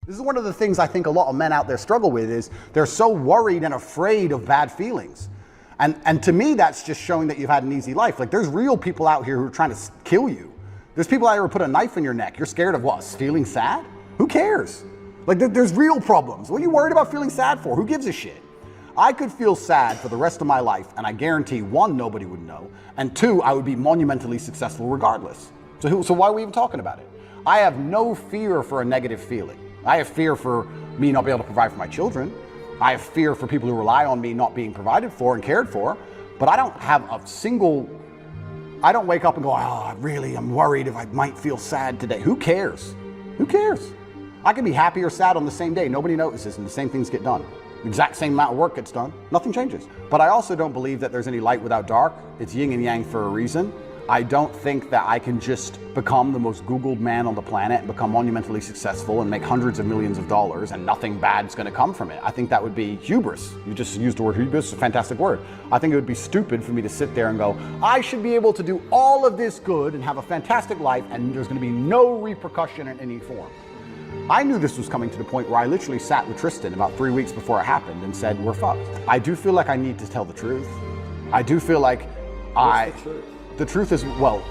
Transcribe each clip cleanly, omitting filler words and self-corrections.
This is one of the things I think a lot of men out there struggle with is they're so worried and afraid of bad feelings. And to me, that's just showing that you've had an easy life. Like, there's real people out here who are trying to kill you. There's people out here who put a knife in your neck. You're scared of what? Feeling sad? Who cares? Like, there's real problems. What are you worried about feeling sad for? Who gives a shit? I could feel sad for the rest of my life, and I guarantee, one, nobody would know, and two, I would be monumentally successful regardless. So why are we even talking about it? I have no fear for a negative feeling. I have fear for me not being able to provide for my children. I have fear for people who rely on me not being provided for and cared for, but I don't have a single, I don't wake up and go, oh, I'm worried if I might feel sad today. Who cares? Who cares? I can be happy or sad on the same day. Nobody notices and the same things get done. The exact same amount of work gets done. Nothing changes. But I also don't believe that there's any light without dark. It's yin and yang for a reason. I don't think that I can just become the most Googled man on the planet and become monumentally successful and make hundreds of millions of dollars and nothing bad's gonna come from it. I think that would be hubris. You just used the word hubris, it's a fantastic word. I think it would be stupid for me to sit there and go, I should be able to do all of this good and have a fantastic life and there's gonna be no repercussion in any form. I knew this was coming to the point where I literally sat with Tristan about 3 weeks before it happened and said, we're fucked. I do feel like I need to tell the truth. I do feel like the truth is, well...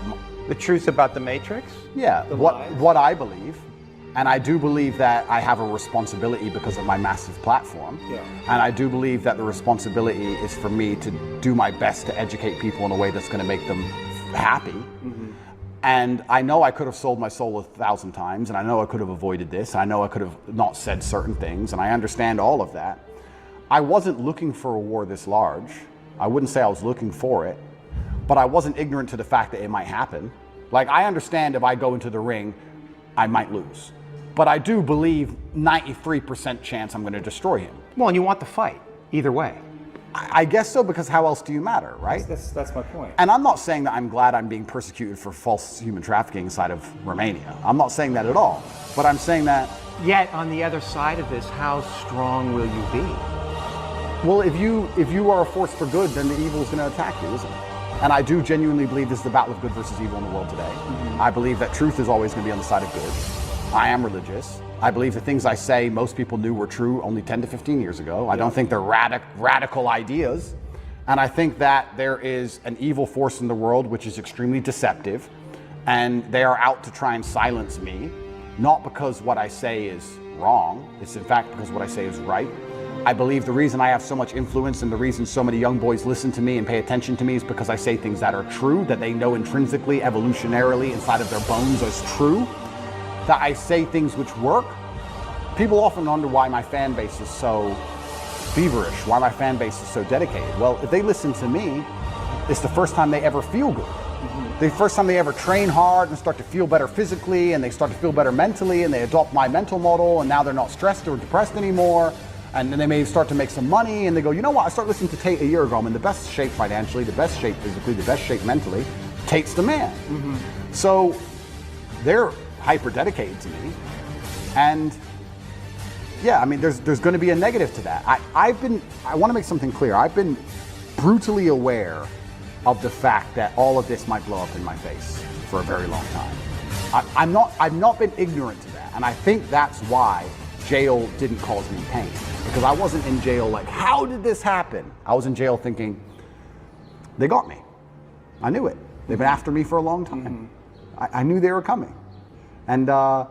The truth about the Matrix? Yeah, what I believe. And I do believe that I have a responsibility because of my massive platform. Yeah. And I do believe that the responsibility is for me to do my best to educate people in a way that's going to make them happy. Mm-hmm. And I know I could have sold my soul 1,000 times, and I know I could have avoided this, and I know I could have not said certain things, and I understand all of that. I wasn't looking for a war this large. I wouldn't say I was looking for it. But I wasn't ignorant to the fact that it might happen. Like, I understand if I go into the ring, I might lose. But I do believe 93% chance I'm gonna destroy him. Well, and you want the fight, either way. I guess so, because how else do you matter, right? That's my point. And I'm not saying that I'm glad I'm being persecuted for false human trafficking inside of Romania. I'm not saying that at all. But I'm saying that... Yet, on the other side of this, how strong will you be? Well, if you are a force for good, then the evil is gonna attack you, isn't it? And I do genuinely believe this is the battle of good versus evil in the world today. Mm-hmm. I believe that truth is always going to be on the side of good. I am religious. I believe the things I say most people knew were true only 10 to 15 years ago. Yeah. I don't think they're radical ideas. And I think that there is an evil force in the world which is extremely deceptive. And they are out to try and silence me. Not because what I say is wrong. It's in fact because what I say is right. I believe the reason I have so much influence and the reason so many young boys listen to me and pay attention to me is because I say things that are true, that they know intrinsically, evolutionarily, inside of their bones as true, that I say things which work. People often wonder why my fan base is so feverish, why my fan base is so dedicated. Well, if they listen to me, it's the first time they ever feel good. Mm-hmm. The first time they ever train hard and start to feel better physically and they start to feel better mentally and they adopt my mental model and now they're not stressed or depressed anymore. And then they may start to make some money and they go, you know what, I started listening to Tate a year ago. I'm in the best shape financially, the best shape physically, the best shape mentally. Tate's the man. Mm-hmm. So they're hyper dedicated to me. And yeah, I mean, there's going to be a negative to that. I want to make something clear. I've been brutally aware of the fact that all of this might blow up in my face for a very long time. I've not been ignorant to that. And I think that's why jail didn't cause me pain. Because I wasn't in jail like, how did this happen? I was in jail thinking, they got me. I knew it. They've been after me for a long time. Mm-hmm. I knew they were coming. And I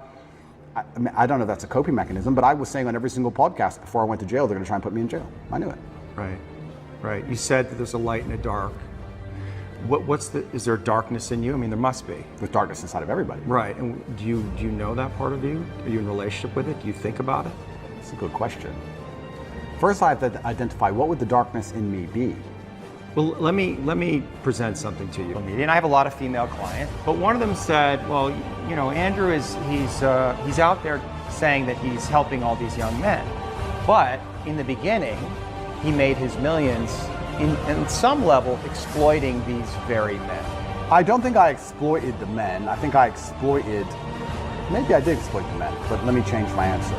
don't know if that's a coping mechanism, but I was saying on every single podcast before I went to jail, they're gonna try and put me in jail. I knew it. Right, right. You said that there's a light and a dark. Is there darkness in you? I mean, there must be. There's darkness inside of everybody. Right, and do you know that part of you? Are you in a relationship with it? Do you think about it? That's a good question. First, I have to identify what would the darkness in me be. Well, let me present something to you. And I have a lot of female clients, but one of them said, well, you know, Andrew he's out there saying that he's helping all these young men, but in the beginning, he made his millions in some level exploiting these very men. I don't think I exploited the men. I think I exploited, maybe I did exploit the men, but let me change my answer.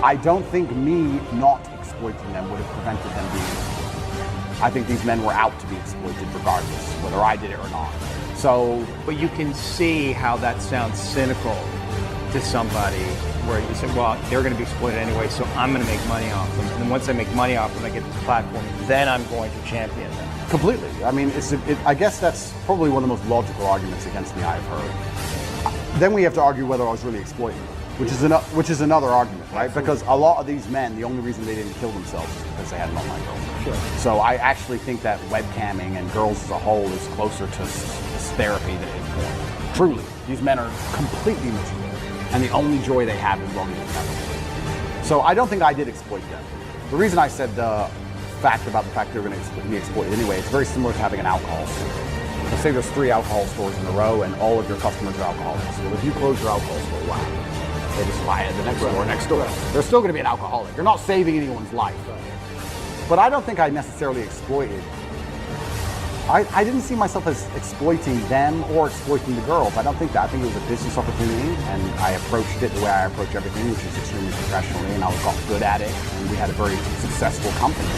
I don't think me not exploiting them would have prevented them being exploited. I think these men were out to be exploited regardless, whether I did it or not. So, but you can see how that sounds cynical to somebody where you say, well, they're going to be exploited anyway, so I'm going to make money off them. And then once I make money off them, I get this platform, then I'm going to champion them. Completely. I mean, I guess that's probably one of the most logical arguments against me I've heard. Then we have to argue whether I was really exploiting them, which is another argument, right? Because a lot of these men, the only reason they didn't kill themselves is because they had an online girlfriend. Sure. So I actually think that webcamming and girls as a whole is closer to therapy than it is porn. Truly, these men are completely miserable, and the only joy they have is logging into. So I don't think I did exploit them. The reason I said the fact about the fact they were going to be exploited anyway, it's very similar to having an alcohol store. Let's say there's 3 alcohol stores in a row and all of your customers are alcoholics. Well, if you close your alcohol store, wow, they just buy at the next store. They're still going to be an alcoholic. You're not saving anyone's life. But I don't think I necessarily exploited. I didn't see myself as exploiting them or exploiting the girls. I don't think that. I think it was a business opportunity, and I approached it the way I approach everything, which is extremely professionally, and I got good at it, and we had a very successful company.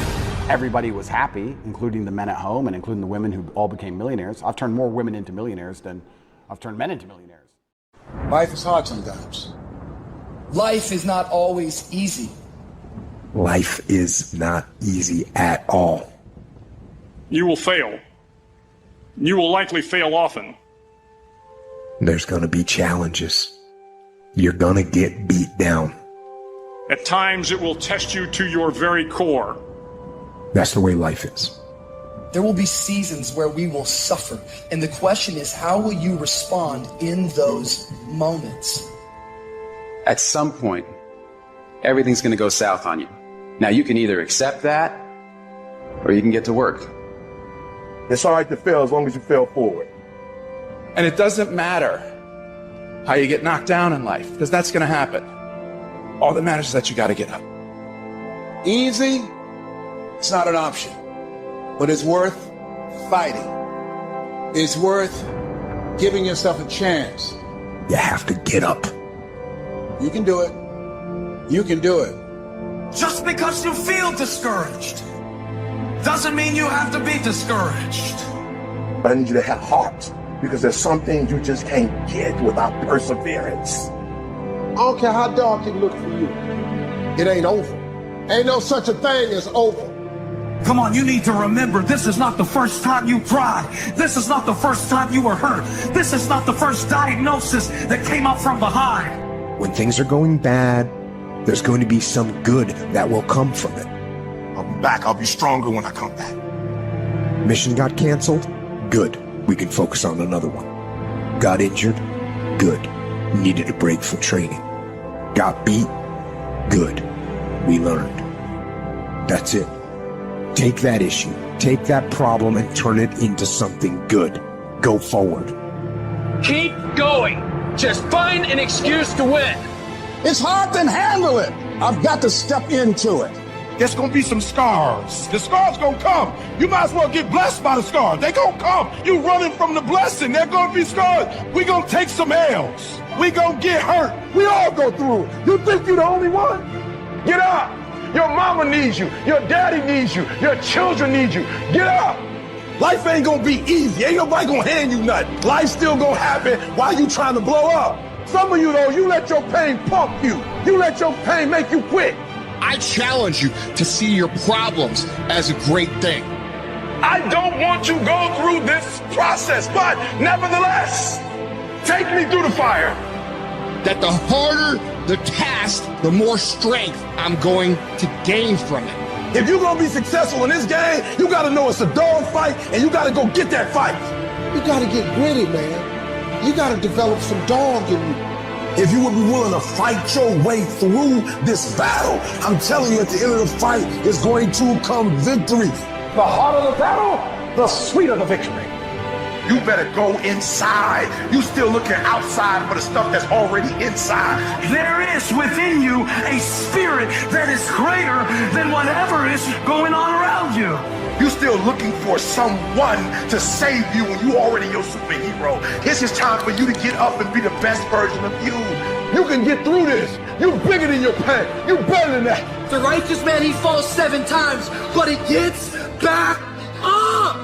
Everybody was happy, including the men at home and including the women who all became millionaires. I've turned more women into millionaires than I've turned men into millionaires. Life is hard sometimes. Life is not always easy. Life is not easy at all. You will fail. You will likely fail often. There's gonna be challenges. You're gonna get beat down. At times it will test you to your very core. That's the way life is. There will be seasons where we will suffer. And the question is, how will you respond in those moments? At some point, everything's going to go south on you. Now, you can either accept that, or you can get to work. It's all right to fail as long as you fail forward. And it doesn't matter how you get knocked down in life, because that's going to happen. All that matters is that you got to get up. Easy, it's not an option, but it's worth fighting. It's worth giving yourself a chance. You have to get up. You can do it. You can do it. Just because you feel discouraged doesn't mean you have to be discouraged. I need you to have heart, because there's some things you just can't get without perseverance. I don't care how dark it looks for you. It ain't over. Ain't no such a thing as over. Come on, you need to remember, this is not the first time you cried. This is not the first time you were hurt. This is not the first diagnosis that came up from behind. When things are going bad, there's going to be some good that will come from it. I'll be back. I'll be stronger when I come back. Mission got canceled? Good. We can focus on another one. Got injured? Good. Needed a break from training. Got beat? Good. We learned. That's it. Take that issue, take that problem, and turn it into something good. Go forward. Keep going. Just find an excuse to win. It's hard to handle it. I've got to step into it. There's gonna be some scars. The scars gonna come. You might as well get blessed by the scars. They gonna come. You running from the blessing. They're gonna be scars. We gonna take some L's. We gonna get hurt. We all go through it. You think you're the only one? Get up. Your mama needs you. Your daddy needs you. Your children need you. Get up. Life ain't gonna be easy. Ain't nobody gonna hand you nothing. Life's still gonna happen while you trying to blow up. Some of you, though, you let your pain pump you. You let your pain make you quit. I challenge you to see your problems as a great thing. I don't want you to go through this process, but nevertheless, take me through the fire. That the harder the task, the more strength I'm going to gain from it. If you're gonna be successful in this game, you gotta know it's a dog fight, and you gotta go get that fight. You gotta get gritty, man. You gotta develop some dog in you. If you would be willing to fight your way through this battle, I'm telling you, at the end of the fight is going to come victory. The harder the battle, the sweeter the victory. You better go inside. You still looking outside for the stuff that's already inside. There is within you a spirit that is greater than whatever is going on around you. You still looking for someone to save you when you already your superhero. It's just time for you to get up and be the best version of you. You can get through this. You bigger than your pain. You better than that. The righteous man, he falls 7 times, but he gets back up.